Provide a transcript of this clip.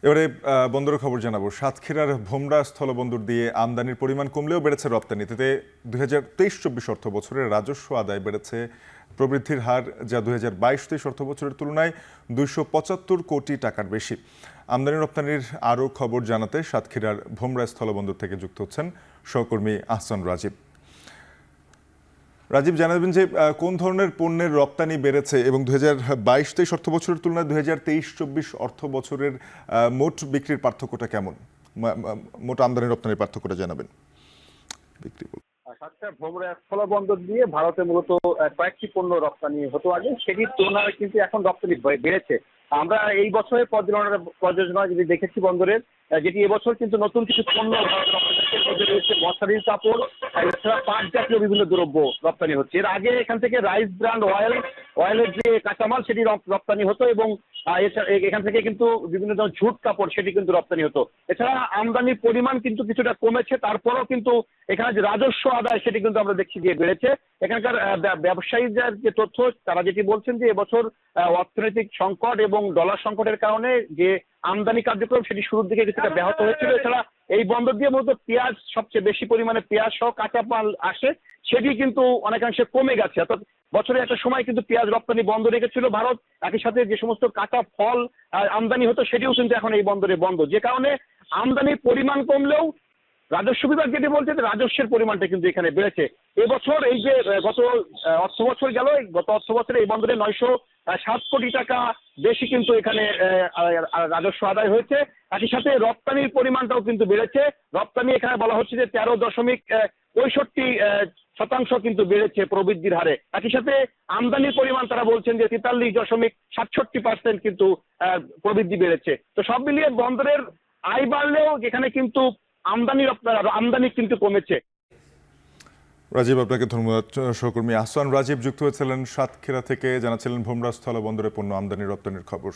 এবারে বন্দরের খবর জানাবো। সাতক্ষীরার ভোমরা স্থলবন্দর দিয়ে আমদানির পরিমাণ কমলেও বেড়েছে রপ্তানিতে। 2023-24 অর্থ বছরের রাজস্ব আদায় বেড়েছে প্রবৃদ্ধির হার, যা 2022-23 অর্থ বছরের তুলনায় 275 কোটি টাকার বেশি। আমদানি রপ্তানির আরও খবর জানাতে সাতক্ষীরার ভোমরা স্থলবন্দর থেকে যুক্ত হচ্ছেন সহকর্মী আহসান রাজীব। রাজীব, জানাবেন যে কোন ধরনের পণ্যের রপ্তানি বেড়েছে এবং 2022-23 অর্থ বছরের তুলনায় 2023-24 অর্থ বছরের মোট বিক্রির পার্থক্যটা কেমন? মোট আমদানি রপ্তানির পার্থক্যটা জানাবেন। বিক্রি সাতক্ষীরা ভোমরা স্থলবন্দর দিয়ে ভারতে মূলত কয়েকটি পণ্য রপ্তানি হতো আগে, সেটির তুলনায় কিন্তু এখন রপ্তানি বেড়েছে। আমরা এই বছরের পর্যালোচনা যদি দেখেছি বন্দরের, যেটি এবছর কিন্তু নতুন কিছু পণ্য ভারতে রপ্তানি হচ্ছে, মশারির কাপড়, এছাড়া পাট জাতীয় বিভিন্ন দ্রব্য রপ্তানি হচ্ছে। এর আগে এখান থেকে রাইস ব্র্যান্ড অয়েলের যে কাঁচামাল সেটি রপ্তানি হতো, এবং এখান থেকে কিন্তু বিভিন্ন ধরনের ঝুট কাপড় সেটি কিন্তু রপ্তানি হতো। এছাড়া আমদানির পরিমাণ কিন্তু কিছুটা কমেছে, তারপরেও কিন্তু এখানে যে রাজস্ব আদায় সেটি কিন্তু আমরা দেখছি যে বেড়েছে। এখানকার ব্যবসায়ীদের যে তথ্য, তারা যেটি বলছেন যে এবছর অর্থনৈতিক সংকট এবং ডলার সংকটের কারণে যে আমদানি কার্যক্রম সেটি শুরুর দিকে কিছুটা ব্যাহত হয়েছিল। এছাড়া এই বন্দর দিয়ে মূলত পেঁয়াজ, সবচেয়ে বেশি পরিমাণে পেঁয়াজ সহ কাঁচা মাল আসে, সেটি কিন্তু অনেকাংশে কমে গেছে। অর্থাৎ বছরে একটা সময় কিন্তু পেঁয়াজ রপ্তানি বন্ধ রেখেছিল ভারত। একই সাথে যে সমস্ত কাঁচা ফল আমদানি হতো সেটিও কিন্তু এখন এই বন্দরে বন্ধ, যে কারণে আমদানির পরিমাণ কমলেও রাজস্ব বিভাগ যেটি বলছে যে রাজস্বের পরিমাণটা কিন্তু এখানে বেড়েছে। এবছর এই যে গত অর্থ বছর গেল, গত অর্থ বছরে এই বন্দরে 907 কোটি টাকা বেশি কিন্তু এখানে রাজস্ব আদায় হয়েছে। একই সাথে রপ্তানির পরিমাণটাও কিন্তু বেড়েছে। রপ্তানি এখানে বলা হচ্ছে যে 13.65% কিন্তু বেড়েছে প্রবৃদ্ধির হারে। একই সাথে আমদানির পরিমাণ তারা বলছেন যে 43.67% কিন্তু প্রবৃদ্ধি বেড়েছে। তো সব মিলিয়ে বন্দরের আয় বাড়লেও এখানে কিন্তু আমদানি কিন্তু কমেছে। রাজীব, আপনাকে ধন্যবাদ। সহকর্মী আহসান রাজীব যুক্ত হয়েছিলেন সাতক্ষীরা থেকে, জানাচ্ছিলেন ভোমরা স্থলবন্দরে পণ্য আমদানি রপ্তানির খবর।